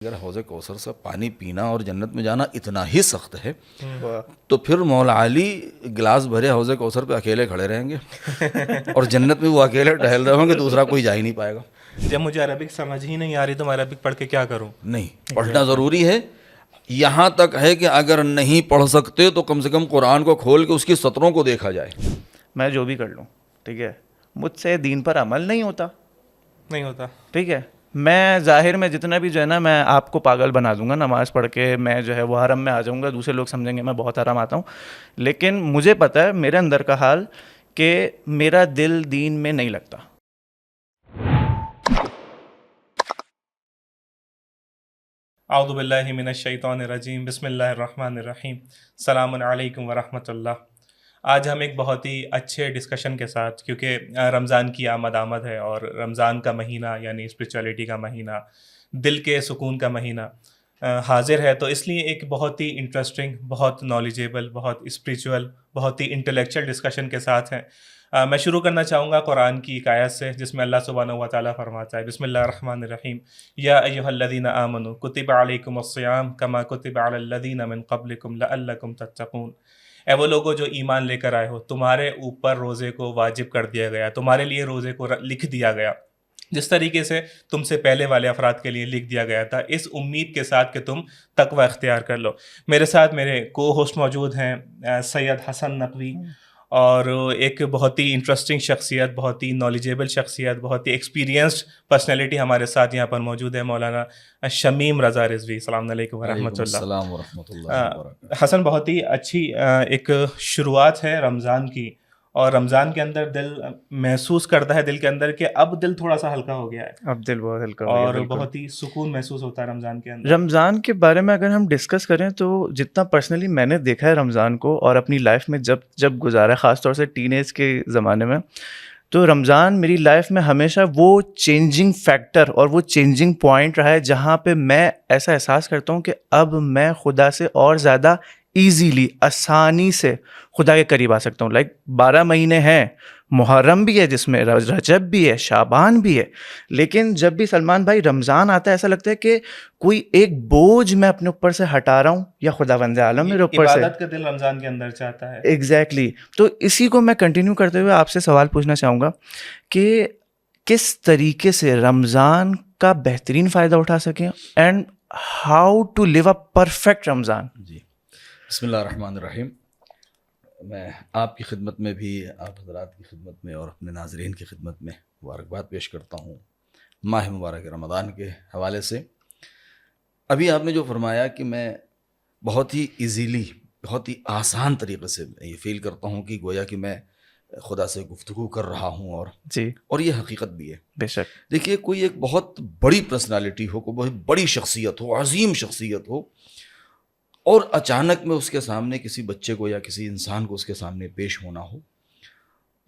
اگر حوض کوثر سے پانی پینا اور جنت میں جانا اتنا ہی سخت ہے تو پھر مولا علی گلاس بھرے حوض کوثر پہ اکیلے کھڑے رہیں گے اور جنت میں وہ اکیلے ٹہل رہے ہوں گے, دوسرا کوئی جا ہی نہیں پائے گا. جب مجھے عربک سمجھ ہی نہیں آ رہی تو میں عربک پڑھ کے کیا کروں؟ نہیں پڑھنا ضروری ہے. یہاں تک ہے کہ اگر نہیں پڑھ سکتے تو کم سے کم قرآن کو کھول کے اس کی سطروں کو دیکھا جائے. میں جو بھی کر لوں ٹھیک ہے, مجھ سے دین پر عمل نہیں ہوتا ٹھیک ہے. میں ظاہر میں جتنا بھی جو ہے نا میں آپ کو پاگل بنا دوں گا, نماز پڑھ کے میں جو ہے وہ حرم میں آ جاؤں گا, دوسرے لوگ سمجھیں گے میں بہت حرام آتا ہوں, لیکن مجھے پتہ ہے میرے اندر کا حال کہ میرا دل دین میں نہیں لگتا. اعوذ باللہ من الشیطان الرجیم, بسم اللہ الرحمن الرحیم. السلام علیکم ورحمۃ اللہ. آج ہم ایک بہت ہی اچھے ڈسکشن کے ساتھ, کیونکہ رمضان کی آمد ہے اور رمضان کا مہینہ یعنی اسپریچولیٹی کا مہینہ, دل کے سکون کا مہینہ حاضر ہے, تو اس لیے ایک بہت ہی انٹرسٹنگ, بہت نالجیبل, بہت اسپریچول, بہت ہی انٹلیکچوئل ڈسکشن کے ساتھ ہیں. میں شروع کرنا چاہوں گا قرآن کی ایک آیت سے جس میں اللہ سبحانہ و تعالیٰ فرماتا ہے, بسم اللہ الرحمن الرحیم, یا ایھا الذین آمنوا کتب علیکم الصیام کما کتب علی الذین من قبلکم لعلکم تتقون. اے وہ لوگوں جو ایمان لے کر آئے ہو, تمہارے اوپر روزے کو واجب کر دیا گیا, تمہارے لیے روزے کو لکھ دیا گیا جس طریقے سے تم سے پہلے والے افراد کے لیے لکھ دیا گیا تھا, اس امید کے ساتھ کہ تم تقوی اختیار کر لو. میرے ساتھ میرے کو ہوسٹ موجود ہیں سید حسن نقوی, اور ایک بہت ہی انٹرسٹنگ شخصیت, بہت ہی نالجیبل شخصیت, بہت ہی ایکسپیرینسڈ پرسنالٹی ہمارے ساتھ یہاں پر موجود ہے, مولانا شمیم رضا رضوی. السلام علیکم ورحمۃ اللہ. السلام ورحمۃ اللہ وبرکاتہ. حسن, بہت ہی اچھی ایک شروعات ہے رمضان کی, اور رمضان کے اندر دل محسوس کرتا ہے دل کے اندر کہ اب دل تھوڑا سا ہلکا ہو گیا ہے, اب دل بہت ہلکا ہو گیا, اور بہت ہی سکون محسوس ہوتا ہے رمضان کے اندر. رمضان کے بارے میں اگر ہم ڈسکس کریں تو جتنا پرسنلی میں نے دیکھا ہے رمضان کو اور اپنی لائف میں جب گزارا ہے, خاص طور سے ٹین ایج کے زمانے میں, تو رمضان میری لائف میں ہمیشہ وہ چینجنگ فیکٹر اور وہ چینجنگ پوائنٹ رہا ہے جہاں پہ میں ایسا احساس کرتا ہوں کہ اب میں خدا سے اور زیادہ ایزیلی, آسانی سے خدا کے قریب آ سکتا ہوں. لائک 12 مہینے ہیں, محرم بھی ہے جس میں رجب بھی ہے, شعبان بھی ہے, لیکن جب بھی سلمان بھائی رمضان آتا ہے ایسا لگتا ہے کہ کوئی ایک بوجھ میں اپنے اوپر سے ہٹا رہا ہوں, یا خداوند عالم میرے اوپر سے عبادت کا دل رمضان کے اندر چاہتا ہے. ایگزیکٹلی. تو اسی کو میں کنٹینیو کرتے ہوئے آپ سے سوال پوچھنا چاہوں گا کہ کس طریقے سے رمضان کا بہترین فائدہ اٹھا سکیں, and how to live a perfect Ramzan. جی, بسم اللہ الرحمن الرحیم. میں آپ کی خدمت میں بھی, آپ حضرات کی خدمت میں اور اپنے ناظرین کی خدمت میں مبارکباد پیش کرتا ہوں ماہ مبارک رمضان کے حوالے سے. ابھی آپ نے جو فرمایا کہ میں بہت ہی ایزیلی, بہت ہی آسان طریقے سے یہ فیل کرتا ہوں کہ گویا کہ میں خدا سے گفتگو کر رہا ہوں, اور یہ حقیقت بھی ہے. بے شک. دیکھیے, کوئی ایک بہت بڑی پرسنالٹی ہو, کوئی بہت بڑی شخصیت ہو, عظیم شخصیت ہو, اور اچانک میں اس کے سامنے کسی بچے کو یا کسی انسان کو اس کے سامنے پیش ہونا ہو,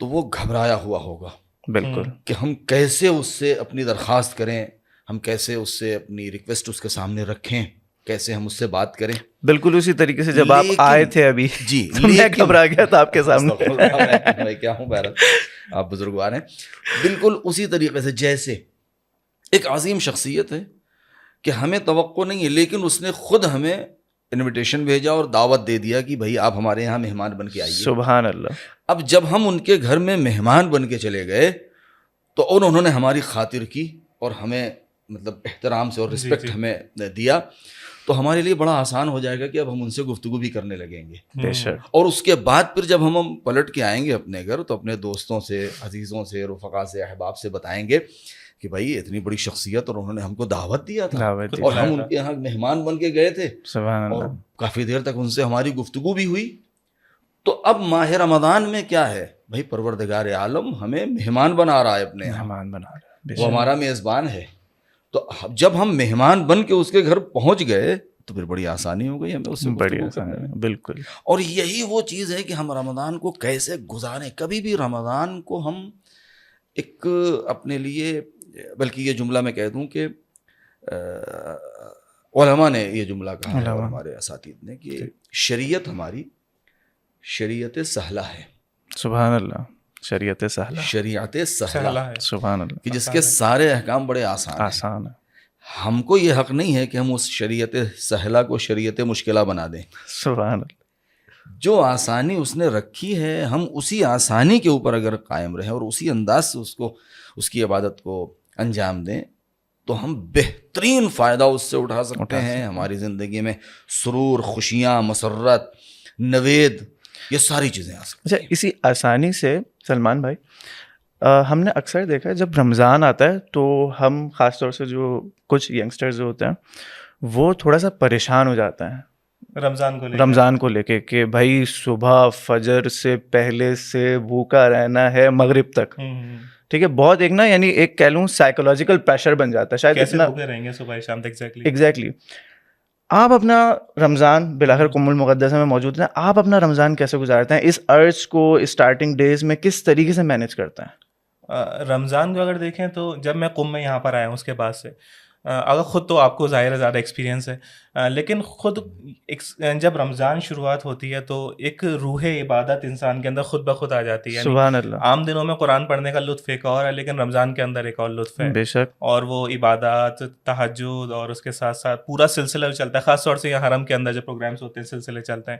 تو وہ گھبرایا ہوا ہوگا. بالکل. کہ ہم کیسے اس سے اپنی درخواست کریں, ہم کیسے اس سے اپنی ریکویسٹ اس کے سامنے رکھیں, کیسے ہم اس سے بات کریں. بالکل اسی طریقے سے جب آپ آئے تھے ابھی, جی, تو میں گھبرا گیا تھا آپ کے سامنے. میں کیا ہوں, بہرحال آپ بزرگوار ہیں. بالکل اسی طریقے سے جیسے ایک عظیم شخصیت ہے کہ ہمیں توقع نہیں ہے, لیکن اس نے خود ہمیں انویٹیشن بھیجا اور دعوت دے دیا کہ بھائی آپ ہمارے یہاں مہمان بن کے آئیے. سبحان اللہ. اب جب ہم ان کے گھر میں مہمان بن کے چلے گئے تو انہوں نے ہماری خاطر کی اور ہمیں مطلب احترام سے اور رسپیکٹ ہمیں دیا, تو ہمارے لیے بڑا آسان ہو جائے گا کہ اب ہم ان سے گفتگو بھی کرنے لگیں گے. بے شک. اور اس کے بعد پھر جب ہم پلٹ کے آئیں گے اپنے گھر, تو اپنے دوستوں سے, عزیزوں سے, رفقا سے, احباب سے بتائیں گے کہ بھائی اتنی بڑی شخصیت اور انہوں نے ہم کو دعوت دیا تھا, اور ہم ان کے یہاں مہمان بن کے گئے تھے, اور کافی دیر تک ان سے ہماری گفتگو بھی ہوئی. تو اب ماہ رمضان میں کیا ہے بھائی, پروردگار عالم ہمیں مہمان بنا رہا ہے, اپنے مہمان بنا رہا ہے, وہ ہمارا میزبان ہے. تو جب ہم مہمان بن کے اس کے گھر پہنچ گئے تو پھر بڑی آسانی ہو گئی ہمیں اس سے گفتگو کرنے میں. بالکل. اور یہی وہ چیز ہے کہ ہم رمضان کو کیسے گزاریں. کبھی بھی رمضان کو ہم ایک اپنے لیے, بلکہ یہ جملہ میں کہہ دوں کہ علماء نے یہ جملہ کہا ہے, اور ہمارے اساتذہ نے, کہ شریعت ہماری شریعت سہلہ ہے. سبحان اللہ. شریعت سہلہ, شریعت سہلہ ہے. سبحان اللہ. کہ جس کے سارے احکام بڑے آسان ہیں. ہم کو یہ حق نہیں ہے کہ ہم اس شریعت سہلہ کو شریعت مشکلہ بنا دیں. سبحان اللہ. جو آسانی اس نے رکھی ہے ہم اسی آسانی کے اوپر اگر قائم رہیں اور اسی انداز سے اس کی عبادت کو انجام دیں تو ہم بہترین فائدہ اس سے اٹھا سکتے ہیں. ہماری زندگی میں سرور، خوشیاں، مسرت، نوید، یہ ساری چیزیں آ سکتی ہیں. اچھا، اسی آسانی سے سلمان بھائی ہم نے اکثر دیکھا ہے جب رمضان آتا ہے تو ہم خاص طور سے جو کچھ ینگسٹرز جو ہوتے ہیں وہ تھوڑا سا پریشان ہو جاتے ہیں رمضان کو لے کے کہ بھائی صبح فجر سے پہلے سے بھوکا رہنا ہے مغرب تک. ٹھیک ہے، بہت ایک نا یعنی ایک کہہ لوں سائیکولوجیکل پریشر بن جاتا ہے شاید اتنا. رہیں گے صبح شام تک. ایگزیکٹلی. آپ اپنا رمضان بالآخر قم المقدسہ میں موجود ہیں، آپ اپنا رمضان کیسے گزارتے ہیں؟ اس ارج کو اسٹارٹنگ ڈیز میں کس طریقے سے مینیج کرتے ہیں؟ رمضان کو اگر دیکھیں تو جب میں قم میں یہاں پر آیا ہوں اس کے بعد سے اگر خود تو آپ کو ظاہر ہے زیادہ ایکسپیرینس ہے، لیکن خود جب رمضان شروعات ہوتی ہے تو ایک روح عبادت انسان کے اندر خود بخود آ جاتی ہے. سبحان اللہ. عام دنوں میں قرآن پڑھنے کا لطف ایک اور ہے، لیکن رمضان کے اندر ایک اور لطف ہے. بے شک. اور وہ عبادات، تہجد اور اس کے ساتھ ساتھ پورا سلسلہ چلتا ہے. خاص طور سے یہاں حرم کے اندر جو پروگرامس ہوتے ہیں سلسلے چلتے ہیں،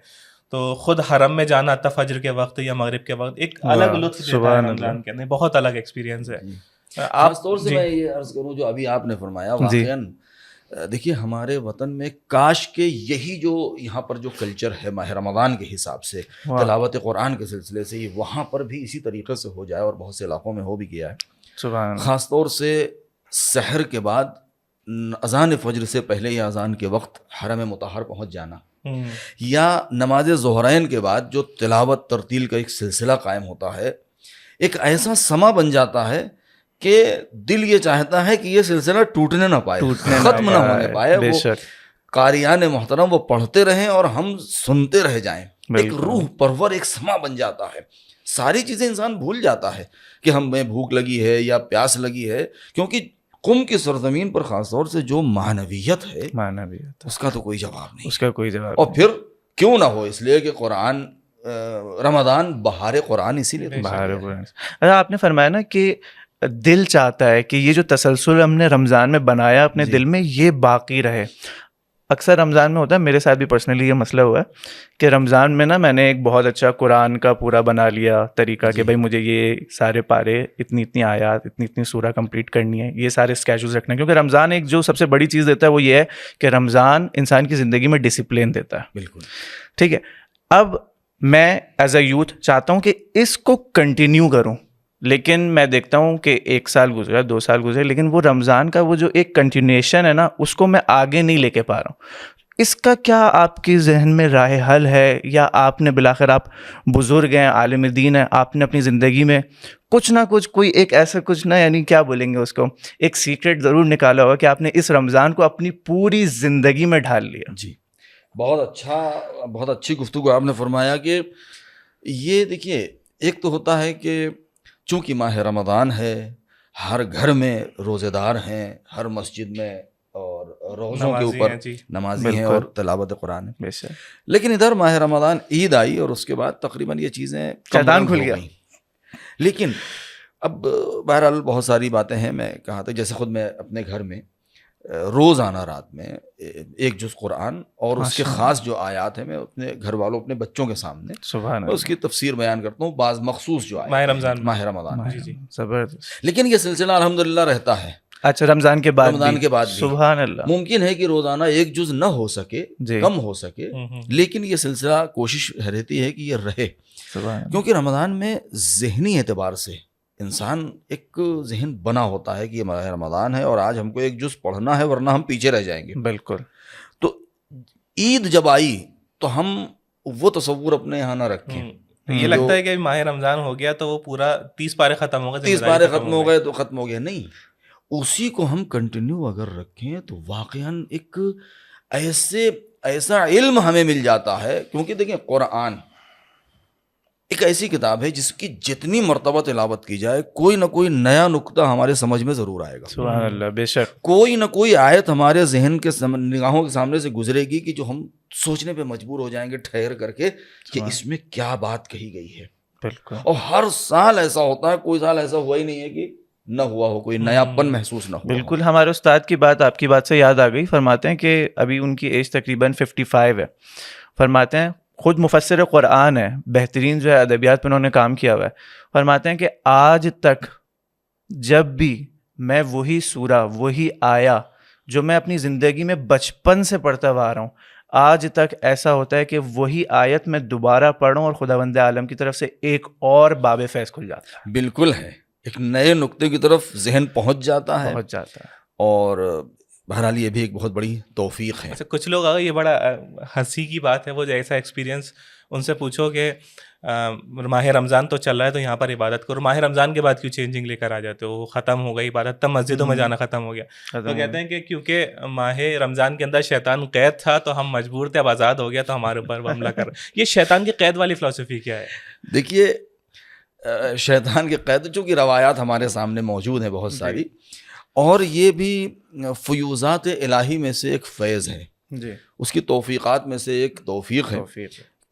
تو خود حرم میں جانا فجر کے وقت یا مغرب کے وقت ایک الگ لطف دیتا ہے رمضان کے اندر. بہت الگ ایکسپیرینس ہے. خاص طور سے میں یہ عرض کروں جو ابھی آپ نے فرمایا، واقعاً دیکھیے ہمارے وطن میں کاش کہ یہی جو یہاں پر جو کلچر ہے ماہ رمضان کے حساب سے تلاوت قرآن کے سلسلے سے، یہ وہاں پر بھی اسی طریقے سے ہو جائے، اور بہت سے علاقوں میں ہو بھی گیا ہے. خاص طور سے سحر کے بعد اذان فجر سے پہلے یا اذان کے وقت حرم مطہر پہنچ جانا، یا نماز ظہرین کے بعد جو تلاوت ترتیل کا ایک سلسلہ قائم ہوتا ہے، ایک ایسا سما بن جاتا ہے کہ دل یہ چاہتا ہے کہ یہ سلسلہ ٹوٹنے نہ پائے، ختم نہ ہونے پائے. وہ قاریان محترم وہ پڑھتے رہیں اور ہم سنتے رہ جائیں. ایک روح پرور ایک سما بن جاتا ہے. ساری چیزیں انسان بھول جاتا ہے کہ ہمیں بھوک لگی ہے یا پیاس لگی ہے، کیونکہ قم کی سرزمین پر خاص طور سے جو معنویت ہے اس کا تو کوئی جواب نہیں، اس کا کوئی جواب. اور پھر کیوں نہ ہو، اس لیے کہ قرآن رمضان بہار قرآن اسی لیے بہار قرآن. آپ نے فرمایا نا کہ دل چاہتا ہے کہ یہ جو تسلسل ہم نے رمضان میں بنایا اپنے دل میں یہ باقی رہے. اکثر رمضان میں ہوتا ہے، میرے ساتھ بھی پرسنلی یہ مسئلہ ہوا ہے کہ رمضان میں نا میں نے ایک بہت اچھا قرآن کا پورا بنا لیا طریقہ کہ بھائی مجھے یہ سارے پارے، اتنی آیات، اتنی سورہ کمپلیٹ کرنی ہے، یہ سارے اسکیجولز رکھنے ہیں. کیونکہ رمضان ایک جو سب سے بڑی چیز دیتا ہے وہ یہ ہے کہ رمضان انسان کی زندگی میں ڈسپلن دیتا ہے. بالکل ٹھیک ہے. اب میں ایز اے یوتھ چاہتا ہوں کہ اس کو کنٹینیو کروں، لیکن میں دیکھتا ہوں کہ 1 سال گزرا، 2 سال گزرے، لیکن وہ رمضان کا وہ جو ایک کنٹینیوشن ہے نا اس کو میں آگے نہیں لے کے پا رہا ہوں. اس کا کیا آپ کی ذہن میں راہ حل ہے، یا آپ نے بالآخر آپ بزرگ ہیں، عالم دین ہیں، آپ نے اپنی زندگی میں کچھ نہ کچھ کوئی ایک ایسا کچھ نہ یعنی کیا بولیں گے اس کو، ایک سیکرٹ ضرور نکالا ہوگا کہ آپ نے اس رمضان کو اپنی پوری زندگی میں ڈھال لیا؟ جی بہت اچھا، بہت اچھی گفتگو آپ نے فرمایا. کہ یہ دیکھیے ایک تو ہوتا ہے کہ چونکہ ماہ رمضان ہے، ہر گھر میں روزے دار ہیں، ہر مسجد میں اور روزوں کے اوپر نمازی ہیں اور تلاوت قرآن ہے. لیکن ادھر ماہ رمضان عید آئی اور اس کے بعد تقریباً یہ چیزیں شیطان کھل گیا. لیکن اب بہرحال بہت ساری باتیں ہیں. میں کہا تھا جیسے خود میں اپنے گھر میں روزانہ رات میں ایک جز قرآن اور اس کے خاص جو آیات ہیں میں اپنے گھر والوں، اپنے بچوں کے سامنے اس کی تفسیر بیان کرتا ہوں. بعض مخصوص جو ماہ رمضان زبردست. لیکن یہ سلسلہ الحمدللہ رہتا ہے. اچھا، رمضان کے بعد سبحان اللہ ممکن ہے کہ روزانہ ایک جز نہ ہو سکے، کم ہو سکے، لیکن یہ سلسلہ کوشش رہتی ہے کہ یہ رہے. کیونکہ رمضان میں ذہنی اعتبار سے انسان ایک ذہن بنا ہوتا ہے کہ یہ ماہ رمضان ہے اور آج ہم کو ایک جز پڑھنا ہے ورنہ ہم پیچھے رہ جائیں گے. بالکل. تو عید جب آئی تو ہم وہ تصور اپنے یہاں نہ رکھیں. یہ لگتا ہے کہ ماہ رمضان ہو گیا تو وہ پورا 30 پارے ختم ہو گئے، 30 پارے ختم ہو گئے تو ختم ہو گیا. نہیں، اسی کو ہم کنٹینیو اگر رکھیں تو واقعاً ایک ایسا علم ہمیں مل جاتا ہے. کیونکہ دیکھیں قرآن ایک ایسی کتاب ہے جس کی جتنی مرتبہ تلاوت کی جائے کوئی نہ کوئی نیا نقطہ ہمارے سمجھ میں ضرور آئے گا. سبحان اللہ. بے شک کوئی نہ کوئی آیت ہمارے ذہن کے نگاہوں کے سامنے سے گزرے گی کہ جو ہم سوچنے پہ مجبور ہو جائیں گے ٹھہر کر کے کہ اس میں کیا بات کہی گئی ہے. بالکل. اور ہر سال ایسا ہوتا ہے، کوئی سال ایسا ہوا ہی نہیں ہے کہ نہ ہوا ہو, کوئی نیاپن محسوس نہ ہوا ہو. بالکل. ہمارے استاد کی بات آپ کی بات سے یاد آ گئی. فرماتے ہیں کہ ابھی ان کی ایج تقریباً 55 ہے. فرماتے ہیں خود مفسر قرآن ہے, بہترین جو ہے ادبیات پہ انہوں نے کام کیا ہوا ہے. فرماتے ہیں کہ آج تک جب بھی میں وہی سورہ وہی آیا جو میں اپنی زندگی میں بچپن سے پڑھتا ہوا آ رہا ہوں, آج تک ایسا ہوتا ہے کہ وہی آیت میں دوبارہ پڑھوں اور خداوند عالم کی طرف سے ایک اور باب فیض کھل جاتا ہے. بالکل ہے, ایک نئے نقطے کی طرف ذہن پہنچ جاتا ہے, پہنچ جاتا ہے. اور بہرحال یہ بھی ایک بہت بڑی توفیق ہے. اچھا, کچھ لوگ اگر یہ بڑا ہنسی کی بات ہے, وہ جیسا ایکسپیرینس ان سے پوچھو کہ ماہ رمضان تو چل رہا ہے تو یہاں پر عبادت کرو, ماہ رمضان کے بعد کیوں چینجنگ لے کر آ جاتے ہو, ختم ہو گئی عبادت, تب مسجدوں میں جانا ختم ہو گیا. تو کہتے ہیں کہ کیونکہ ماہ رمضان کے اندر شیطان قید تھا تو ہم مجبور تھے, اب آزاد ہو گیا تو ہمارے اوپر حملہ کر. یہ شیطان کی قید والی فلسفی کیا ہے؟ دیکھیے, شیطان کی قید, چونکہ روایات ہمارے سامنے موجود ہیں بہت ساری, اور یہ بھی فیوزات الہی میں سے ایک فیض ہے, اس کی توفیقات میں سے ایک توفیق ہے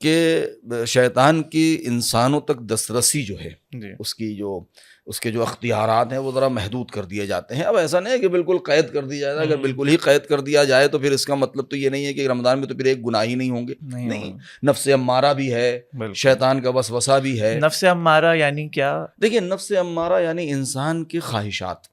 کہ شیطان کی انسانوں تک دسترسی جو ہے, اس کے جو اختیارات ہیں وہ ذرا محدود کر دیے جاتے ہیں. اب ایسا نہیں ہے کہ بالکل قید کر دیا جائے, اگر بالکل ہی قید کر دیا جائے تو پھر اس کا مطلب تو یہ نہیں ہے کہ رمضان میں تو پھر ایک گناہ ہی نہیں ہوں گے. نہیں, نفس امارہ بھی ہے, شیطان کا وسوسہ بھی ہے. نفس امارہ یعنی کیا؟ دیکھیے, نفس امارہ یعنی انسان کی خواہشات.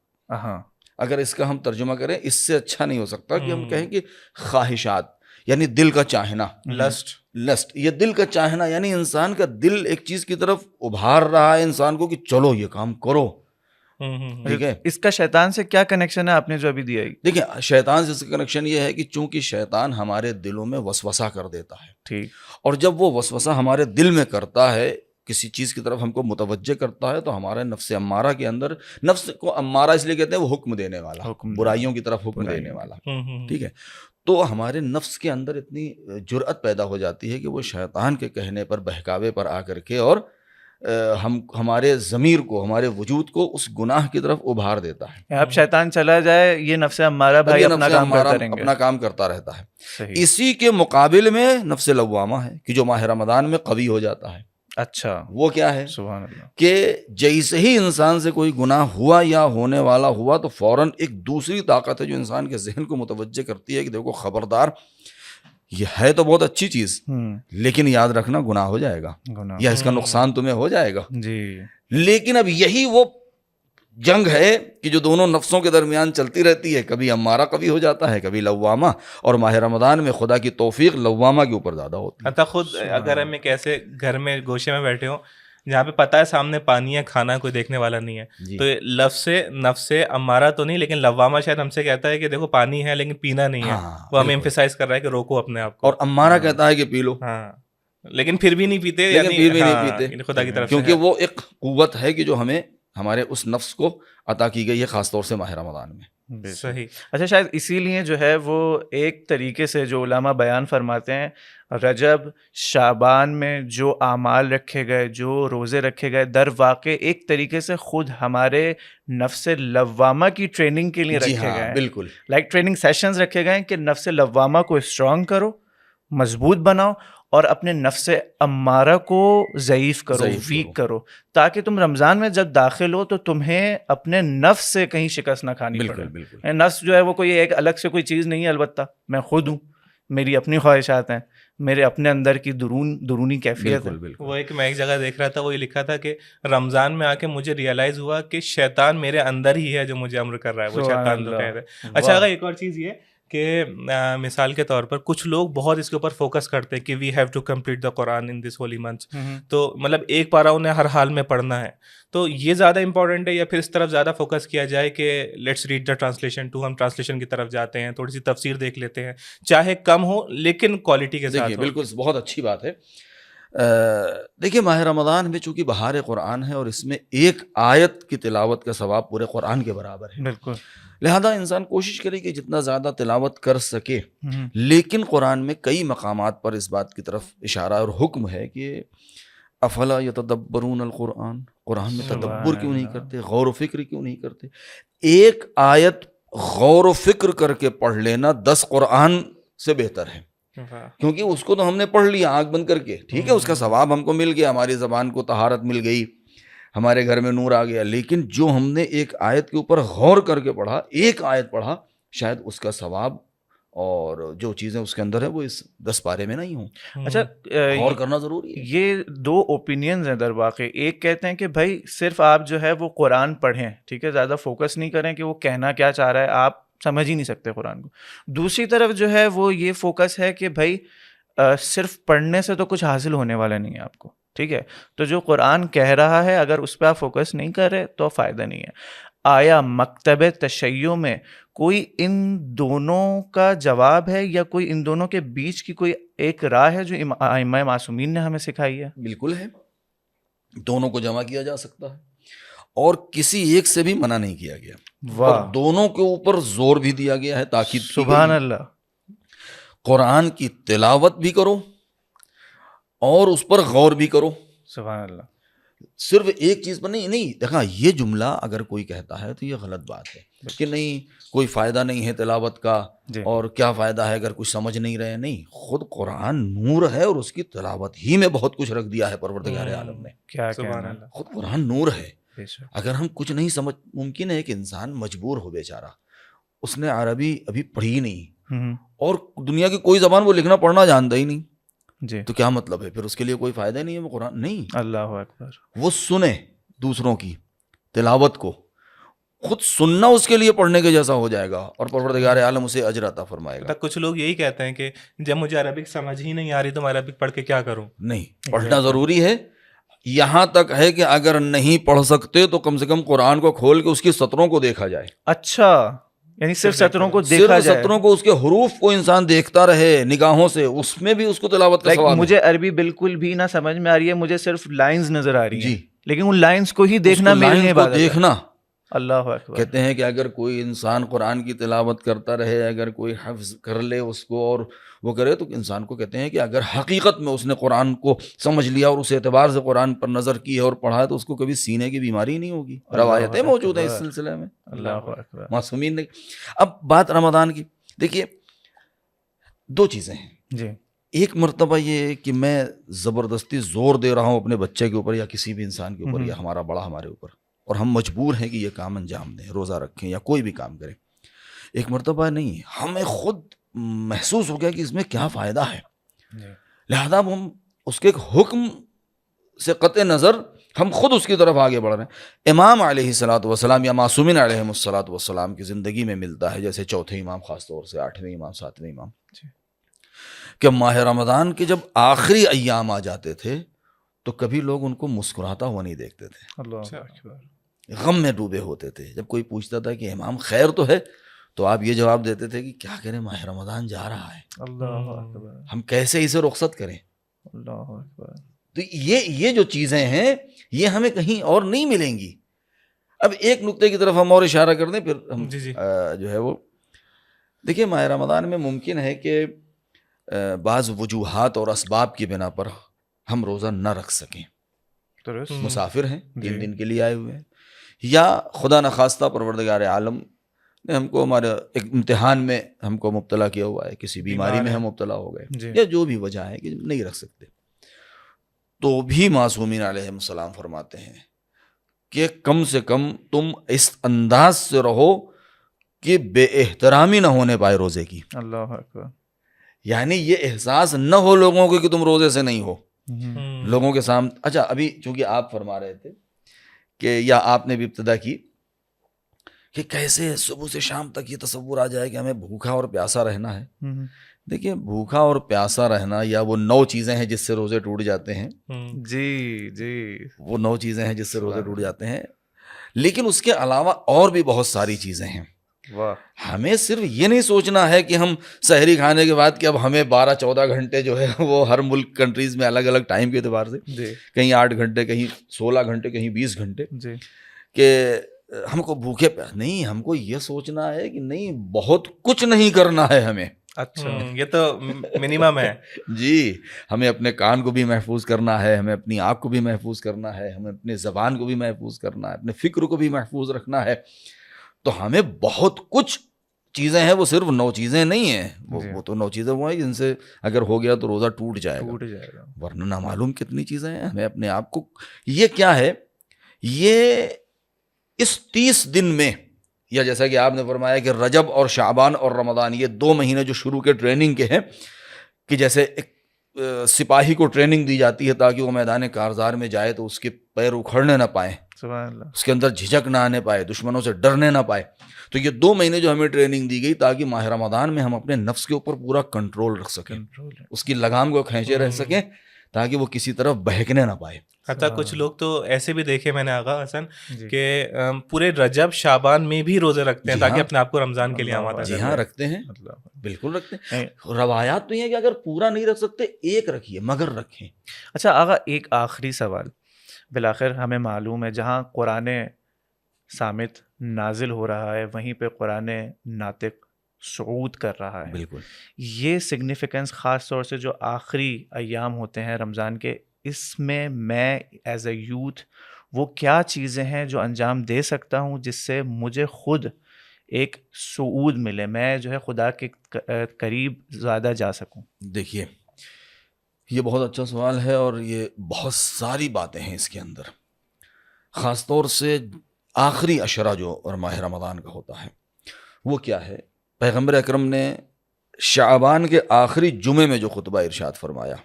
اگر اس کا ہم ترجمہ کریں, اس سے اچھا نہیں ہو سکتا کہ ہم کہیں کہ خواہشات یعنی دل کا چاہنا, لسٹ. یہ دل کا چاہنا یعنی انسان کا دل ایک چیز کی طرف ابھار رہا ہے انسان کو کہ چلو یہ کام کرو. ٹھیک ہے, اس کا شیطان سے کیا کنیکشن ہے آپ نے جو ابھی دیا؟ دیکھیں, شیطان سے اس کا کنیکشن یہ ہے کہ چونکہ شیطان ہمارے دلوں میں وسوسہ کر دیتا ہے, ٹھیک, اور جب وہ وسوسہ ہمارے دل میں کرتا ہے, کسی چیز کی طرف ہم کو متوجہ کرتا ہے, تو ہمارے نفس امارہ کے اندر, نفس کو امارہ اس لیے کہتے ہیں وہ حکم دینے والا, برائیوں کی طرف حکم دینے والا. ٹھیک ہے, تو ہمارے نفس کے اندر اتنی جرأت پیدا ہو جاتی ہے کہ وہ شیطان کے کہنے پر, بہکاوے پر آ کر کے اور ہمارے ضمیر کو, ہمارے وجود کو اس گناہ کی طرف ابھار دیتا ہے. اب شیطان چلا جائے, یہ نفس امارہ بھائی اپنا کام کرتا رہتا ہے. اسی کے مقابل میں نفس لوامہ ہے کہ جو ماہ رمضان میں قوی ہو جاتا ہے. اچھا, وہ کیا ہے؟ سبحان اللہ, کہ جیسے ہی انسان سے کوئی گناہ ہوا یا ہونے والا ہوا تو فوراً ایک دوسری طاقت ہے جو انسان کے ذہن کو متوجہ کرتی ہے کہ دیکھو خبردار, یہ ہے تو بہت اچھی چیز, لیکن یاد رکھنا گناہ ہو جائے گا, یا اس کا نقصان تمہیں ہو جائے گا. لیکن اب یہی وہ جنگ ہے کہ جو دونوں نفسوں کے درمیان چلتی رہتی ہے, کبھی امارہ کبھی ہو جاتا ہے, کبھی لوامہ, اور ماہ رمضان میں خدا کی توفیق لوامہ کے اوپر زیادہ ہوتی ہے. خود اگر ہم ایک ایسے گھر میں گوشے میں بیٹھے ہوں جہاں پہ پتہ ہے سامنے پانی ہے, کھانا کوئی دیکھنے والا نہیں ہے, تو لفظ نفس امارہ تو نہیں, لیکن لوامہ شاید ہم سے کہتا ہے کہ دیکھو پانی ہے لیکن پینا نہیں ہے, وہ ہمیں ایمفیسائز کر رہا ہے کہ روکو اپنے آپ کو, اور امارہ کہتا ہے کہ پی لو, لیکن پھر بھی نہیں پیتے, خدا کی طرف, کیونکہ وہ ایک قوت ہے کہ جو ہمیں ہمارے اس نفس کو عطا کی گئی ہے, خاص طور سے ماہ رمضان میں. صحیح. اچھا, شاید اسی لیے جو ہے وہ ایک طریقے سے جو علماء بیان فرماتے ہیں, رجب شعبان میں جو اعمال رکھے گئے, جو روزے رکھے گئے, در واقع ایک طریقے سے خود ہمارے نفس لوامہ کی ٹریننگ کے لیے رکھے گئے ہیں. بالکل, لائک ٹریننگ سیشنز رکھے گئے ہیں کہ نفس لوامہ کو اسٹرانگ کرو, مضبوط بناؤ, اور اپنے نفس امارہ کو ضعیف کرو, ویک کرو, تاکہ تم رمضان میں جب داخل ہو تو تمہیں اپنے نفس سے کہیں شکست نہ کھانی پڑے. نفس جو ہے وہ کوئی ایک الگ سے کوئی چیز نہیں ہے, البتہ میں خود ہوں, میری اپنی خواہشات ہیں, میرے اپنے اندر کی درونی کیفیت ہے. وہ میں ایک جگہ دیکھ رہا تھا, وہ یہ لکھا تھا کہ رمضان میں آ کے مجھے ریئلائز ہوا کہ شیطان میرے اندر ہی ہے جو مجھے امر کر رہا ہے, وہ شیطان تو کہہ رہا ہے. اچھا, اگر ایک اور چیز یہ کہ مثال کے طور پر کچھ لوگ بہت اس کے اوپر فوکس کرتے ہیں کہ we have to complete the Quran in ten holy months, تو مطلب ایک پارہ انہیں ہر حال میں پڑھنا ہے, تو یہ زیادہ امپورٹنٹ ہے, یا پھر اس طرف زیادہ فوکس کیا جائے کہ let's read the translation too, ہم ٹرانسلیشن کی طرف جاتے ہیں, تھوڑی سی تفسیر دیکھ لیتے ہیں, چاہے کم ہو لیکن کوالٹی کے ساتھ. بالکل, بہت اچھی بات ہے. دیکھیے, ماہ رمضان میں چونکہ بہار قرآن ہے اور اس میں ایک آیت کی تلاوت کا ثواب پورے قرآن کے برابر ہے. بالکل, لہذا انسان کوشش کرے کہ جتنا زیادہ تلاوت کر سکے, لیکن قرآن میں کئی مقامات پر اس بات کی طرف اشارہ اور حکم ہے کہ افلا یتدبرون القرآن, قرآن میں تدبر کیوں نہیں کرتے, غور و فکر کیوں نہیں کرتے. ایک آیت غور و فکر کر کے پڑھ لینا 10 قرآن سے بہتر ہے, کیونکہ اس کو تو ہم نے پڑھ لیا آنکھ بند کر کے, ٹھیک ہے, اس کا ثواب ہم کو مل گیا, ہماری زبان کو طہارت مل گئی, ہمارے گھر میں نور آ گیا. لیکن جو ہم نے ایک آیت کے اوپر غور کر کے پڑھا, ایک آیت پڑھا, شاید اس کا ثواب اور جو چیزیں اس کے اندر ہیں وہ اس 10 پارے میں نہیں ہوں. اچھا غور کرنا ضروری ہے. یہ 2 اوپینینز ہیں در واقع. ایک کہتے ہیں کہ بھائی صرف آپ جو ہے وہ قرآن پڑھیں, ٹھیک ہے, زیادہ فوکس نہیں کریں کہ وہ کہنا کیا چاہ رہا ہے, آپ سمجھ ہی نہیں سکتے قرآن کو. دوسری طرف جو ہے وہ یہ فوکس ہے کہ بھائی صرف پڑھنے سے تو کچھ حاصل ہونے والا نہیں ہے آپ کو, ٹھیک ہے, تو جو قرآن کہہ رہا ہے اگر اس پہ آپ فوکس نہیں کر رہے تو فائدہ نہیں ہے. آیا مکتب تشیع میں کوئی ان دونوں کا جواب ہے یا کوئی ان دونوں کے بیچ کی کوئی ایک راہ ہے جو ائمہ معصومین نے ہمیں سکھائی ہے؟ بالکل ہے, دونوں کو جمع کیا جا سکتا ہے اور کسی ایک سے بھی منع نہیں کیا گیا, اور دونوں کے اوپر زور بھی دیا گیا ہے, تاکید کی گئی. سبحان اللہ. قرآن کی تلاوت بھی کرو اور اس پر غور بھی کرو. سبحان اللہ. صرف ایک چیز پر نہیں. دیکھا, یہ جملہ اگر کوئی کہتا ہے تو یہ غلط بات ہے کہ نہیں کوئی فائدہ نہیں ہے تلاوت کا, اور کیا فائدہ ہے اگر کچھ سمجھ نہیں رہے. نہیں, خود قرآن نور ہے اور اس کی تلاوت ہی میں بہت کچھ رکھ دیا ہے پروردگار عالم نے. کیا سبحان اللہ. خود قرآن نور ہے. اگر ہم کچھ نہیں سمجھ, ممکن ہے کہ انسان مجبور ہو بیچارہ, اس نے عربی ابھی پڑھی نہیں اور دنیا کی کوئی زبان وہ لکھنا پڑھنا جانتا ہی نہیں, جی, تو کیا مطلب ہے پھر, اس کے لیے کوئی فائدہ نہیں ہے وہ قرآن. نہیں, اللہ اکبر. وہ سنے دوسروں کی تلاوت کو, خود سننا اس کے لیے پڑھنے کے جیسا ہو جائے گا اور پروردگار عالم اسے اجر عطا فرمائے گا. کچھ لوگ یہی کہتے ہیں کہ جب مجھے عربک سمجھ ہی نہیں آ رہی تو میں عربک پڑھ کے کیا کروں. نہیں, پڑھنا ضروری ہے. یہاں تک ہے کہ اگر نہیں پڑھ سکتے تو کم سے کم قرآن کو کھول کے اس کی سطروں کو دیکھا جائے. اچھا, یعنی صرف سطروں کو دیکھا جائے, سطروں کو, اس کے حروف کو انسان دیکھتا رہے نگاہوں سے, اس میں بھی اس کو تلاوت کا ثواب ہے. مجھے عربی بالکل بھی نہ سمجھ میں آ رہی ہے, مجھے صرف لائنز نظر آ رہی ہیں, جی, لیکن ان لائنز کو ہی دیکھنا میرے لیے عبادت ہے. دیکھنا. اللہ اکبر. کہتے ہیں کہ اگر کوئی انسان قرآن کی تلاوت کرتا رہے, اگر کوئی حفظ کر لے اس کو اور وہ کرے, تو انسان کو کہتے ہیں کہ اگر حقیقت میں اس نے قرآن کو سمجھ لیا اور اس اعتبار سے قرآن پر نظر کی ہے اور پڑھا ہے, تو اس کو کبھی سینے کی بیماری نہیں ہوگی. روایتیں موجود ہیں اس سلسلے میں اللہ اکبر معصومین نے. اب بات رمضان کی, دیکھیے 2 چیزیں ہیں. جی, ایک مرتبہ یہ کہ میں زبردستی زور دے رہا ہوں اپنے بچے کے اوپر یا کسی بھی انسان کے اوپر یا ہمارا بڑا ہمارے اوپر, اور ہم مجبور ہیں کہ یہ کام انجام دیں, روزہ رکھیں یا کوئی بھی کام کریں. ایک مرتبہ نہیں, ہمیں خود محسوس ہو گیا کہ اس میں کیا فائدہ ہے, لہذا ہم اس کے ایک حکم سے قطع نظر ہم خود اس کی طرف آگے بڑھ رہے ہیں. امام علیہ الصلوۃ والسلام یا معصومین علیہ الصلوۃ والسلام کی زندگی میں ملتا ہے, جیسے چوتھے امام, خاص طور سے 8ویں امام, 7ویں امام, کہ ماہ رمضان کے جب آخری ایام آ جاتے تھے تو کبھی لوگ ان کو مسکراتا ہوا نہیں دیکھتے تھے, اللہ اکبر, غم میں ڈوبے ہوتے تھے. جب کوئی پوچھتا تھا کہ امام خیر تو ہے, تو آپ یہ جواب دیتے تھے کہ کیا کریں, ماہ رمضان جا رہا ہے, اللہ اکبر, ہم کیسے اسے رخصت کریں. اللہ اکبر. تو یہ جو چیزیں ہیں یہ ہمیں کہیں اور نہیں ملیں گی. اب ایک نقطے کی طرف ہم اور اشارہ کر دیں, پھر ہم جو ہے وہ دیکھیے, ماہ رمضان میں ممکن ہے کہ بعض وجوہات اور اسباب کی بنا پر ہم روزہ نہ رکھ سکیں. مسافر ہیں, 3 دن کے لیے آئے ہوئے ہیں, یا خدا نخواستہ پروردگار عالم نے ہم کو ہمارے ایک امتحان میں ہم کو مبتلا کیا ہوا ہے, کسی بیماری میں ہم مبتلا ہو گئے, یا جو بھی وجہ ہے کہ نہیں رکھ سکتے, تو بھی معصومین علیہ السلام فرماتے ہیں کہ کم سے کم تم اس انداز سے رہو کہ بے احترامی نہ ہونے پائے روزے کی. اللہ اکبر. یعنی یہ احساس نہ ہو لوگوں کو کہ تم روزے سے نہیں ہو, لوگوں کے سامنے. اچھا, ابھی چونکہ آپ فرما رہے تھے کہ, یا آپ نے بھی ابتدا کی کہ کیسے صبح سے شام تک یہ تصور آ جائے کہ ہمیں بھوکا اور پیاسا رہنا ہے. دیکھیے, بھوکا اور پیاسا رہنا یا وہ 9 چیزیں ہیں جس سے روزے ٹوٹ جاتے ہیں, جی, وہ 9 چیزیں ہیں جس سے روزے ٹوٹ جاتے ہیں, لیکن اس کے علاوہ اور بھی بہت ساری چیزیں ہیں. ہمیں صرف یہ نہیں سوچنا ہے کہ ہم سحری کھانے کے بعد کہ اب ہمیں 12-14 گھنٹے جو ہے وہ ہر ملک کنٹریز میں الگ الگ ٹائم کے اعتبار سے, کہیں 8 گھنٹے, کہیں 16 گھنٹے, کہیں 20 گھنٹے, کہ ہم کو بھوکے نہیں. ہم کو یہ سوچنا ہے کہ نہیں, بہت کچھ نہیں کرنا ہے ہمیں. اچھا, یہ تو منیمم ہے. جی, ہمیں اپنے کان کو بھی محفوظ کرنا ہے, ہمیں اپنی آنکھ کو بھی محفوظ کرنا ہے, ہمیں اپنے زبان کو بھی محفوظ کرنا ہے, اپنے فکر کو بھی محفوظ رکھنا ہے. تو ہمیں بہت کچھ چیزیں ہیں, وہ صرف 9 چیزیں نہیں ہیں, وہ تو 9 چیزیں وہ ہیں جن سے اگر ہو گیا تو روزہ ٹوٹ جائے گا, ورنہ نہ معلوم کتنی چیزیں ہیں. ہمیں اپنے آپ کو, یہ کیا ہے, یہ اس 30 دن میں، یا جیسا کہ آپ نے فرمایا کہ رجب اور شعبان اور رمضان یہ 2 مہینے جو شروع کے ٹریننگ کے ہیں، کہ جیسے ایک سپاہی کو ٹریننگ دی جاتی ہے تاکہ وہ میدان کارزار میں جائے تو اس کے پیر اکھڑنے نہ پائیں، سبحان اللہ. اس کے اندر جھجک نہ آنے پائے، دشمنوں سے ڈرنے نہ پائے. تو یہ 2 مہینے جو ہمیں ٹریننگ دی گئی تاکہ ماہ رمضان میں ہم اپنے نفس کے اوپر پورا کنٹرول رکھ سکیں، اس کی لگام کو کھینچے رہ سکیں تاکہ وہ کسی طرف بہکنے نہ پائے. حتیٰ کچھ لوگ تو ایسے بھی دیکھے میں نے آغا حسن کہ پورے رجب شعبان میں بھی روزے رکھتے ہیں تاکہ اپنے آپ کو رمضان کے لیے آمادہ کریں. جی ہاں رکھتے ہیں، بالکل رکھتے ہیں. روایات تو یہ ہے کہ اگر پورا نہیں رکھ سکتے ایک رکھیے مگر رکھیں. اچھا آغا، ایک آخری سوال. بالآخر ہمیں معلوم ہے جہاں قرآن صامت نازل ہو رہا ہے وہیں پہ قرآن ناطق صعود کر رہا ہے. بالکل. یہ سگنیفیکنس خاص طور سے جو آخری ایام ہوتے ہیں رمضان کے، اس میں ایز اے یوتھ وہ کیا چیزیں ہیں جو انجام دے سکتا ہوں جس سے مجھے خود ایک صعود ملے، میں جو ہے خدا کے قریب زیادہ جا سکوں؟ دیکھیے یہ بہت اچھا سوال ہے اور یہ بہت ساری باتیں ہیں اس کے اندر. خاص طور سے آخری عشرہ جو ماہ رمضان کا ہوتا ہے وہ کیا ہے؟ پیغمبر اکرم نے شعبان کے آخری جمعے میں جو خطبہ ارشاد فرمایا،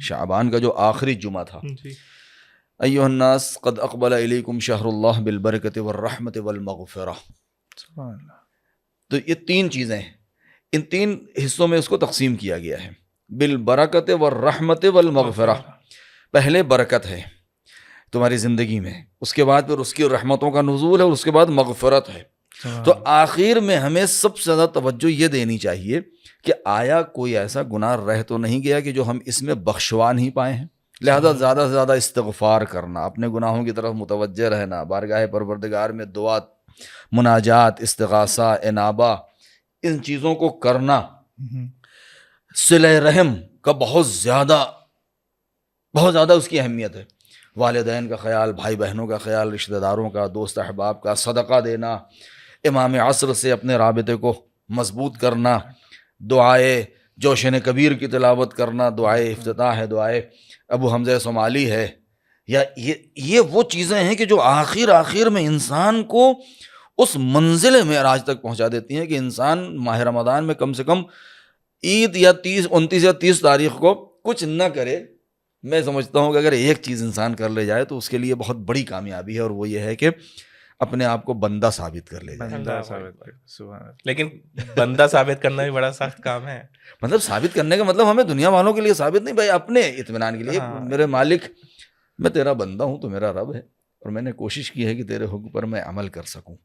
شعبان کا جو آخری جمعہ تھا، ایھا الناس قد اقبل الیکم شہر اللہ بالبرکۃ والرحمۃ والمغفرہ. تو یہ 3 چیزیں ہیں، ان 3 حصوں میں اس کو تقسیم کیا گیا ہے. بالبرکۃ والرحمۃ والمغفرہ، پہلے برکت ہے تمہاری زندگی میں، اس کے بعد پھر اس کی رحمتوں کا نزول ہے اور اس کے بعد مغفرت ہے. تو آخر میں ہمیں سب سے زیادہ توجہ یہ دینی چاہیے کہ آیا کوئی ایسا گناہ رہ تو نہیں گیا کہ جو ہم اس میں بخشوا نہیں پائے ہیں. لہذا زیادہ سے زیادہ استغفار کرنا، اپنے گناہوں کی طرف متوجہ رہنا، بارگاہ پروردگار میں دعا، مناجات، استغاثہ، انابہ، ان چیزوں کو کرنا. صلہ رحم کا بہت زیادہ اس کی اہمیت ہے. والدین کا خیال، بھائی بہنوں کا خیال، رشتہ داروں کا، دوست احباب کا، صدقہ دینا، امام عصر سے اپنے رابطے کو مضبوط کرنا، دعائے جوشن کبیر کی تلاوت کرنا، دعائے افتتاح ہے، دعائے ابو حمزہ صومالی ہے. یا یہ وہ چیزیں ہیں کہ جو آخر میں انسان کو اس منزل معراج تک پہنچا دیتی ہیں کہ انسان ماہ رمضان میں کم سے کم عید یا 29 یا 30 تاریخ کو کچھ نہ کرے. میں سمجھتا ہوں کہ اگر ایک چیز انسان کر لے جائے تو اس کے لیے بہت بڑی کامیابی ہے، اور وہ یہ ہے کہ اپنے آپ کو بندہ ثابت کر لے جائے. لیکن بندہ ثابت کرنا بھی بڑا سخت کام ہے. مطلب ثابت کرنے کا مطلب ہمیں دنیا والوں کے لیے ثابت نہیں، بھائی اپنے اطمینان کے لیے. میرے مالک، میں تیرا بندہ ہوں، تو میرا رب ہے، اور میں نے کوشش کی ہے کہ تیرے حکم پر میں عمل کر سکوں.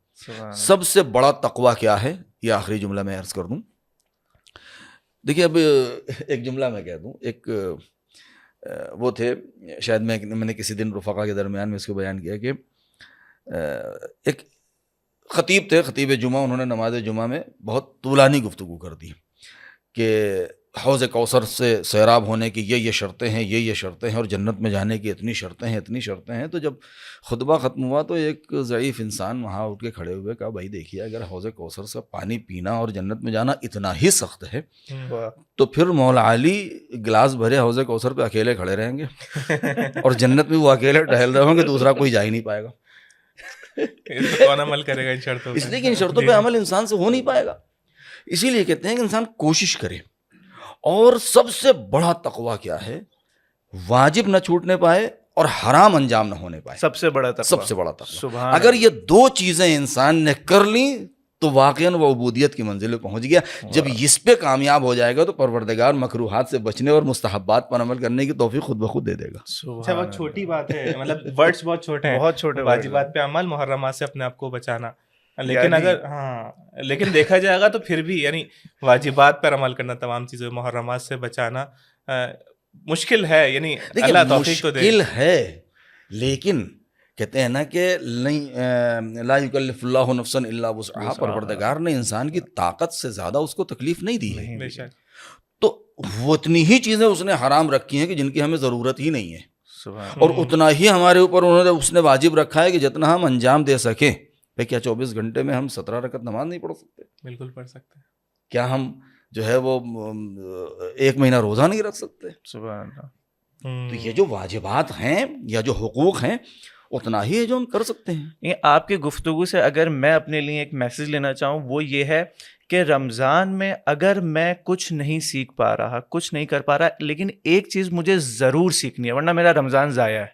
سب سے بڑا تقویٰ کیا ہے، یہ آخری جملہ میں عرض کر دوں. دیکھیے اب ایک جملہ میں کہہ دوں. ایک وہ تھے، شاید میں نے کسی دن رفقا کے درمیان میں اس کو بیان کیا کہ ایک خطیب تھے، خطیب جمعہ. انہوں نے نماز جمعہ میں بہت طولانی گفتگو کر دی کہ حوض کوثر سے سیراب ہونے کی یہ شرطیں ہیں، یہ شرطیں ہیں، اور جنت میں جانے کی اتنی شرطیں ہیں. تو جب خطبہ ختم ہوا تو ایک ضعیف انسان وہاں اٹھ کے کھڑے ہوئے، کہا بھائی دیکھیے اگر حوض کوثر سے پانی پینا اور جنت میں جانا اتنا ہی سخت ہے تو پھر مولا علی گلاس بھرے حوض کوثر پہ اکیلے کھڑے رہیں گے اور جنت میں وہ اکیلے ٹہل رہے ہوں گے، دوسرا کوئی جا ہی نہیں پائے گا. کون عمل کرے گا ان شرطوں پہ؟ اس لیے کہ ان شرطوں پہ عمل انسان سے ہو نہیں پائے گا. اسی لیے کہتے ہیں کہ انسان کوشش کرے. اور سب سے بڑا تقویٰ کیا ہے؟ واجب نہ چھوٹنے پائے اور حرام انجام نہ ہونے پائے. سب سے بڑا تقویٰ. اگر یہ 2 چیزیں انسان نے کر لیں تو واقعاً وہ عبودیت کی منزل پہ پہنچ گیا. جب اس پہ کامیاب ہو جائے گا تو پروردگار مکروہات سے بچنے اور مستحبات پر عمل کرنے کی توفیق خود بخود دے دے گا. اچھا بہت چھوٹی بات ہے، مطلب ورڈز بہت چھوٹے ہیں، بہت چھوٹے. واجبات پہ عمل، محرمات سے اپنے آپ کو بچانا. لیکن اگر لیکن دیکھا جائے گا تو پھر بھی یعنی واجبات پر عمل کرنا، تمام چیزیں، محرمات سے بچانا مشکل ہے. یعنی اللہ توفیق تو دے. مشکل ہے، لیکن کہتے ہیں نا کہ لا یکلف اللہ نفسا الا وسعہا. پروردگار نے انسان کی طاقت سے زیادہ اس کو تکلیف نہیں دی ہے. بے شک. تو وہ اتنی ہی چیزیں اس نے حرام رکھی ہیں کہ جن کی ہمیں ضرورت ہی نہیں ہے، اور اتنا ہی ہمارے اوپر اس نے واجب رکھا ہے کہ جتنا ہم انجام دے سکیں. کیا 24 گھنٹے میں ہم 17 رکعت نماز نہیں پڑھ سکتے؟ بالکل پڑھ سکتے ہیں. کیا ہم جو ہے وہ 1 مہینہ روزہ نہیں رکھ سکتے؟ سبحان اللہ. تو یہ جو واجبات ہیں یا جو حقوق ہیں اتنا ہی ہے جو ہم کر سکتے ہیں. یہ آپ کی گفتگو سے اگر میں اپنے لیے ایک میسج لینا چاہوں وہ یہ ہے کہ رمضان میں اگر میں کچھ نہیں سیکھ پا رہا, کچھ نہیں کر پا رہا, لیکن ایک چیز مجھے ضرور سیکھنی ہے ورنہ میرا رمضان ضائع ہے.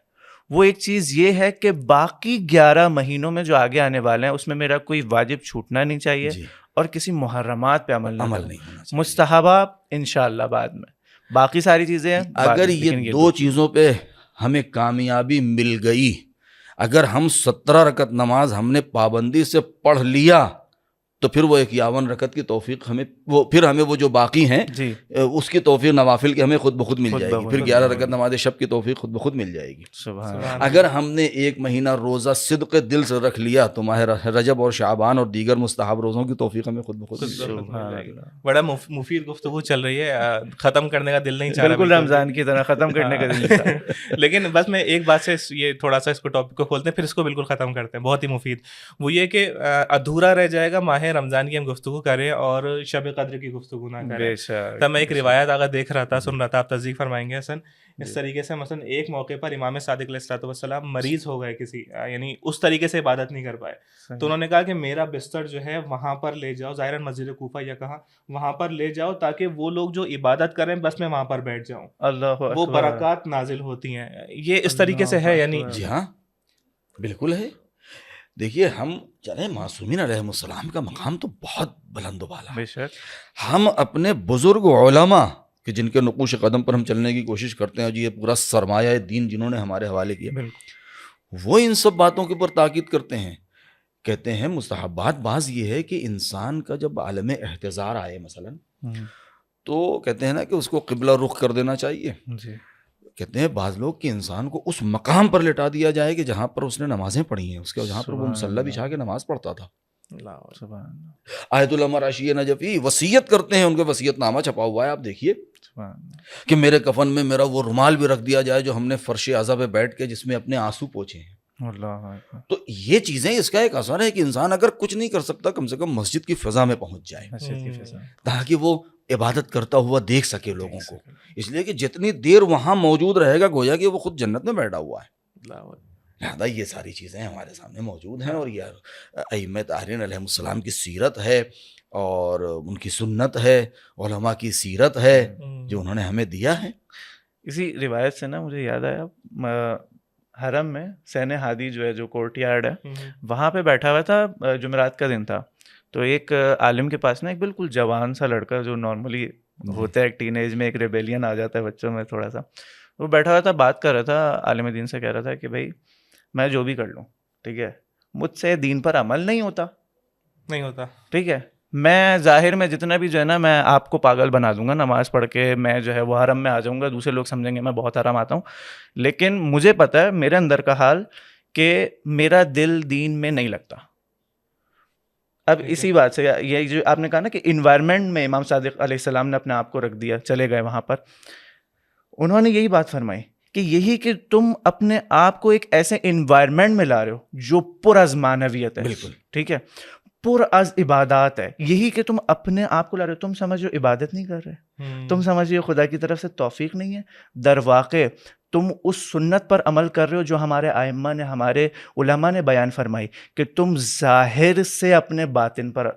وہ ایک چیز یہ ہے کہ باقی 11 مہینوں میں جو آگے آنے والے ہیں اس میں میرا کوئی واجب چھوٹنا نہیں چاہیے جی, اور کسی محرمات پہ عمل عمل کرنا. نہیں ہونا چاہیے. مستحبات انشاءاللہ بعد میں, باقی ساری چیزیں ہیں بعد اگر میں، یہ لیکن دو چیزوں پہ ہمیں کامیابی مل گئی, اگر ہم 17 رکعت نماز ہم نے پابندی سے پڑھ لیا تو پھر وہ 51 رکعت کی توفیق ہمیں وہ جو باقی ہیں جی اس کی توفیق نوافل کی ہمیں خود بخود مل خود جائے گی. بخود پھر مل 11 جائے رکعت نماز شب کی توفیق خود بخود مل جائے گی. سبحان سبحان اگر ہم نے ایک مہینہ روزہ صدق دل سے رکھ لیا تو ماہ رجب اور شعبان اور دیگر مستحب روزوں کی توفیق ہمیں خود بخود مل جائے گی. سبحان اللہ. بڑا مفید گفتگو چل رہی ہے, ختم کرنے کا دل نہیں چاہ رہا بالکل رمضان کی طرح ختم کرنے کا دل تھا. لیکن بس میں ایک بات سے یہ تھوڑا سا اس کو ٹاپک کو کھولتے ہیں پھر اس کو بالکل ختم کرتے ہیں. بہت ہی مفید وہ یہ کہ ادھورا رہ جائے گا ماہ رمضان کی ہم گفتگو کریں اور شب قدر کی گفتگو نہ کریں. بے شک. تب میں ایک روایت آگا دیکھ رہا تھا, سن رہا تھا, آپ تصدیق فرمائیں گے حسن. اس طریقے سے مثلا ایک موقع پر امام صادق علیہ الصلوۃ والسلام مریض ہو گئے کسی, یعنی اس طریقے سے عبادت نہیں کر پائے, تو انہوں نے کہا کہ میرا بستر جو ہے وہاں پر لے جاؤ, ظاہراً مسجد کوفہ یا کہاں وہاں پر لے جاؤ تاکہ وہ لوگ جو عبادت کریں بس میں وہاں پر بیٹھ جاؤں, اللہ وہ برکات نازل ہوتی ہیں. یہ اس طریقے سے ہے, یعنی جی ہاں بالکل ہے. دیکھیے ہم چلے معصومین علیہم السلام کا مقام تو بہت بلند و بالا. بے شک. ہم اپنے بزرگ علماء کہ جن کے نقوش قدم پر ہم چلنے کی کوشش کرتے ہیں, اور یہ پورا سرمایہ دین جنہوں نے ہمارے حوالے کیا, وہ ان سب باتوں کے اوپر تاکید کرتے ہیں. کہتے ہیں مستحبات بعض یہ ہے کہ انسان کا جب عالم احتضار آئے مثلا تو کہتے ہیں نا کہ اس کو قبلہ رخ کر دینا چاہیے. جی. کہتے ہیں بعض لوگ کہ انسان کو اس مقام پر لٹا دیا جائے کہ جہاں پر اس نے نمازیں پڑھی ہیں, اس کے جہاں پر وہ مصلی بچھا کے نماز پڑھتا تھا. آیت العمر راشی نجفی وصیت کرتے ہیں, ان کے وصیت نامہ چھپا ہوا ہے, آپ دیکھیے کہ میرے کفن میں میرا وہ رومال بھی رکھ دیا جائے جو ہم نے فرش اعظم پہ بیٹھ کے جس میں اپنے آنسو پوچھے ہیں. تو یہ چیزیں اس کا ایک اثر ہے کہ انسان اگر کچھ نہیں کر سکتا کم سے کم مسجد کی فضا میں پہنچ جائے تاکہ وہ عبادت کرتا ہوا دیکھ سکے لوگوں کو. اس لیے کہ جتنی دیر وہاں موجود رہے گا گویا کہ وہ خود جنت میں بیٹھا ہوا ہے. لہذا یہ ساری چیزیں ہمارے سامنے موجود ہیں, اور یہ ائمہ طاہرین علیہم السلام کی سیرت ہے اور ان کی سنت ہے, علماء کی سیرت ہے جو انہوں نے ہمیں دیا ہے. اسی روایت سے نا مجھے یاد آیا, حرم میں سین ہادی جو ہے, جو کورٹ یارڈ ہے, وہاں پہ بیٹھا ہوا تھا, جمعرات کا دن تھا, تو ایک عالم کے پاس نا ایک بالکل جوان سا لڑکا جو نارملی ہوتا ہے ایک ٹین ایج میں ایک ریبیلین آ جاتا ہے بچوں میں تھوڑا سا, وہ بیٹھا ہوا تھا, بات کر رہا تھا, عالم دین سے کہہ رہا تھا کہ بھائی میں جو بھی کر لوں ٹھیک ہے, مجھ سے دین پر عمل نہیں ہوتا, ٹھیک ہے, میں ظاہر میں جتنا بھی جو ہے نا میں آپ کو پاگل بنا دوں گا, نماز پڑھ کے میں جو ہے وہ حرم میں آ جاؤں گا, دوسرے لوگ سمجھیں گے میں بہت حرام آتا ہوں, لیکن مجھے پتہ ہے میرے اندر کا حال کہ میرا دل دین میں نہیں لگتا. اب اسی بات سے یہ جو آپ نے کہا نا کہ انوائرمنٹ میں امام صادق علیہ السلام نے اپنے آپ کو رکھ دیا, چلے گئے وہاں پر, انہوں نے یہی بات فرمائی کہ یہی کہ تم اپنے آپ کو ایک ایسے انوائرمنٹ میں لا رہے ہو جو پر از معنویت ہے, بالکل ٹھیک ہے, پر از عبادات ہے, یہی کہ تم اپنے آپ کو لا رہے ہو, تم سمجھ رہے ہو عبادت نہیں کر رہے, تم سمجھ رہے ہو خدا کی طرف سے توفیق نہیں ہے, در واقع تم اس سنت پر عمل کر رہے ہو جو ہمارے ائمہ نے, ہمارے علماء نے بیان فرمائی کہ تم ظاہر سے اپنے باطن پر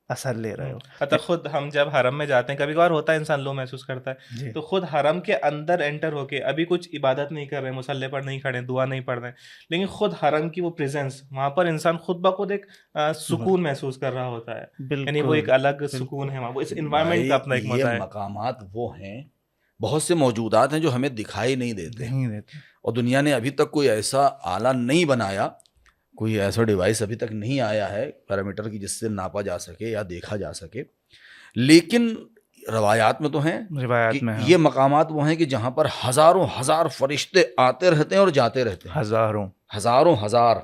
اثر لے رہے ہو. حتیٰ خود ہم جب حرم میں جاتے ہیں, کبھی کبھار ہوتا ہے انسان لو محسوس کرتا ہے, تو خود حرم کے اندر انٹر ہو کے ابھی کچھ عبادت نہیں کر رہے, مصلی پر نہیں کھڑے, دعا نہیں پڑھ رہے, لیکن خود حرم کی وہ پریزنس, وہاں پر انسان خود بخود ایک سکون محسوس کر رہا ہوتا ہے, یعنی وہ ایک الگ سکون ہے وہاں, وہ اس انوائرمنٹ کا اپنا ایک مزہ ہے. یہ مقامات وہ ہیں, بہت سے موجودات ہیں جو ہمیں دکھائی نہیں دیتے, اور دنیا نے ابھی تک کوئی ایسا آلہ نہیں بنایا, کوئی ایسا ڈیوائس ابھی تک نہیں آیا ہے پیرامیٹر کی جس سے ناپا جا سکے یا دیکھا جا سکے, لیکن روایات میں تو ہیں, روایات میں یہ مقامات وہ ہیں کہ جہاں پر ہزاروں ہزار فرشتے آتے رہتے ہیں اور جاتے رہتے ہیں, ہزاروں ہزار,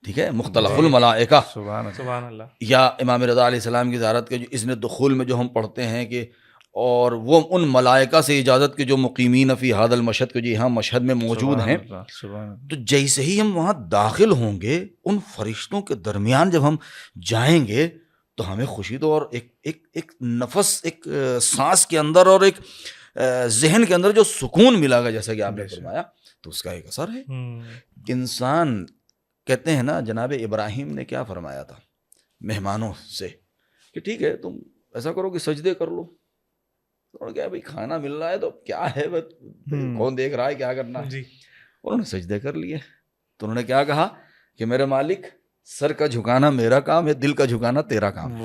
ٹھیک ہے, مختلف الملائکہ, سبحان اللہ. یا امام رضا علیہ السلام کی زیارت کے جو اذن دخول میں جو ہم پڑھتے ہیں کہ اور وہ ان ملائکہ سے اجازت کے جو مقیمین فی ھذا المشہد کے جو یہاں مشہد میں موجود ہیں, تو جیسے ہی ہم وہاں داخل ہوں گے ان فرشتوں کے درمیان جب ہم جائیں گے تو ہمیں خوشی تو, اور ایک نفس, ایک سانس کے اندر اور ایک ذہن کے اندر جو سکون ملا گا جیسا کہ آپ نے فرمایا، تو اس کا ایک اثر ہے. انسان کہتے ہیں نا، جناب ابراہیم نے کیا فرمایا تھا مہمانوں سے کہ ٹھیک ہے تم ایسا کرو کہ سجدے کر لو. انہوں نے کہا بھائی کھانا مل رہا ہے تو کیا ہے، کون دیکھ رہا ہے، کیا کرنا ہے. جی انہوں نے سجدے کر لیے. تو انہوں نے کیا کہا کہ میرے مالک، سر کا جھکانا میرا کام ہے، دل کا جھکانا تیرا کام.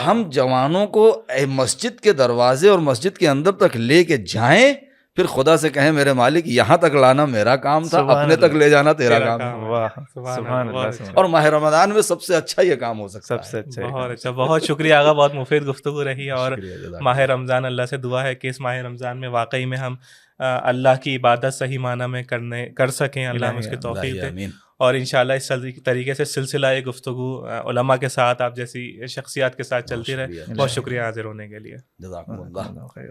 ہم جوانوں کو مسجد کے دروازے اور مسجد کے اندر تک لے کے جائیں، پھر خدا سے کہیں میرے مالک یہاں تک لانا میرا کام تھا، اپنے تک لے جانا تیرا کام ہے. سبحان اللہ. اور ماہ رمضان میں سب سے اچھا یہ کام ہو سکتا ہے. سب سے اچھا. بہت اچھا، بہت شکریہ آغا، بہت مفید گفتگو رہی. اور شکریہ، جزاک ماہ رمضان، اللہ سے دعا ہے کہ اس ماہ رمضان میں واقعی میں ہم اللہ کی عبادت صحیح معنی میں کر سکیں. اللہ ہمیں اس کی توفیق دے. آمین. اور انشاءاللہ اس طریقے سے سلسلہ گفتگو علماء کے ساتھ، آپ جیسی شخصیات کے ساتھ چلتی رہے. بہت شکریہ حاضر ہونے کے لیے. جزاکم اللہ. خیر.